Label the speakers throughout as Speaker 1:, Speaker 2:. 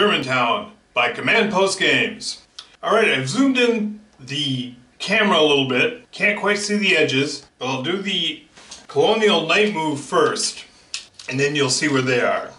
Speaker 1: Germantown by Command Post Games. Alright, I've zoomed in the camera a little bit. Can't quite see the edges, but I'll do the Colonial Night move first, and then you'll see where they are.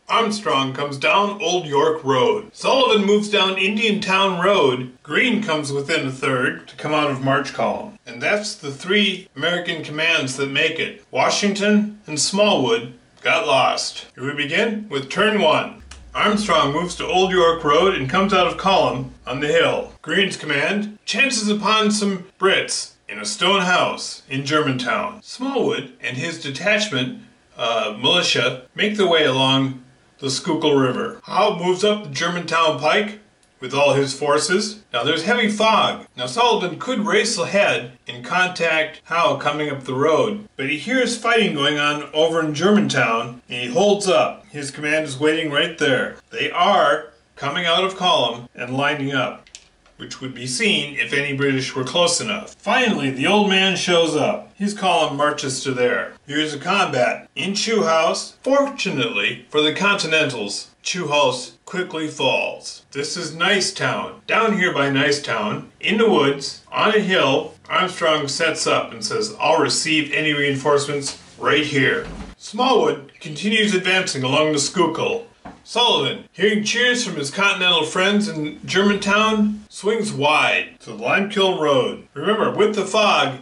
Speaker 1: Armstrong comes down Old York Road. Sullivan moves down Indian Town Road. Green comes within a third to come out of March column. And that's the three American commands that make it. Washington and Smallwood got lost. Here we begin with turn one. Armstrong moves to Old York Road and comes out of column on the hill. Green's command chances upon some Brits in a stone house in Germantown. Smallwood and his detachment militia make their way along the Schuylkill River. Howe moves up the Germantown pike with all his forces. Now there's heavy fog. Now Sullivan could race ahead and contact Howe coming up the road, but he hears fighting going on over in Germantown and he holds up. His command is waiting right there. They are coming out of column and lining up, which would be seen if any British were close enough. Finally, the old man shows up. His column marches to there. Here's a combat in Chew House. Fortunately for the Continentals, Chew House quickly falls. This is Nicetown. Down here by Nicetown, in the woods, on a hill, Armstrong sets up and says, I'll receive any reinforcements right here. Smallwood continues advancing along the Schuylkill. Sullivan, hearing cheers from his Continental friends in Germantown, swings wide to the Limekiln Road. Remember, with the fog,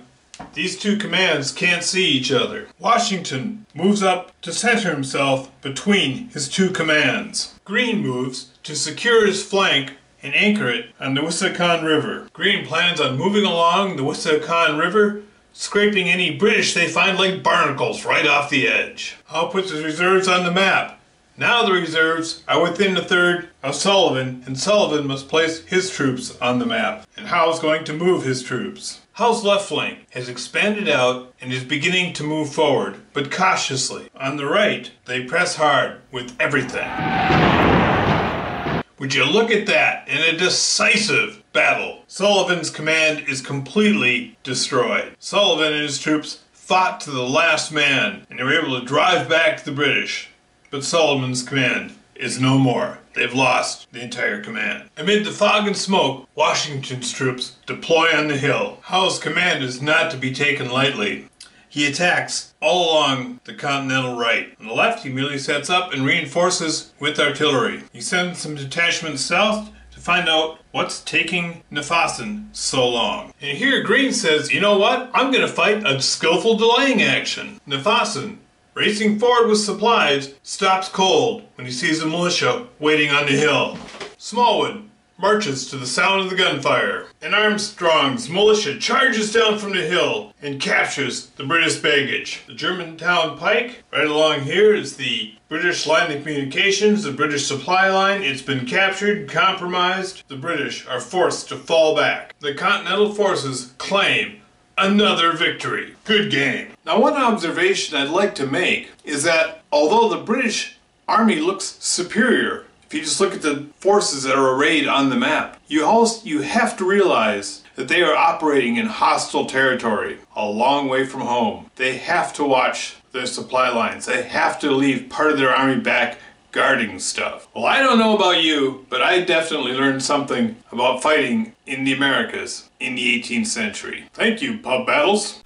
Speaker 1: these two commands can't see each other. Washington moves up to center himself between his two commands. Green moves to secure his flank and anchor it on the Wissahickon River. Green plans on moving along the Wissahickon River, scraping any British they find like barnacles right off the edge. Howe puts his reserves on the map. Now the reserves are within a third of Sullivan, and Sullivan must place his troops on the map. And Howe's going to move his troops. Howe's left flank has expanded out and is beginning to move forward, but cautiously. On the right, they press hard with everything. Would you look at that? In a decisive battle, Sullivan's command is completely destroyed. Sullivan and his troops fought to the last man, and they were able to drive back the British. But Sullivan's command is no more. They've lost the entire command. Amid the fog and smoke, Washington's troops deploy on the hill. Howe's command is not to be taken lightly. He attacks all along the Continental right. On the left, he merely sets up and reinforces with artillery. He sends some detachments south to find out what's taking Nefausen so long. And here Green says, you know what? I'm going to fight a skillful delaying action. Nefausen, racing forward with supplies, stops cold when he sees the militia waiting on the hill. Smallwood marches to the sound of the gunfire, and Armstrong's militia charges down from the hill and captures the British baggage. The Germantown pike, right along here, is the British line of communications, the British supply line. It's been captured, compromised. The British are forced to fall back. The Continental forces claim another victory. Good game. Now, one observation I'd like to make is that although the British army looks superior, if you just look at the forces that are arrayed on the map, you have to realize that they are operating in hostile territory, a long way from home. They have to watch their supply lines. They have to leave part of their army back guarding stuff. Well, I don't know about you, but I definitely learned something about fighting in the Americas in the 18th century. Thank you, pub battles.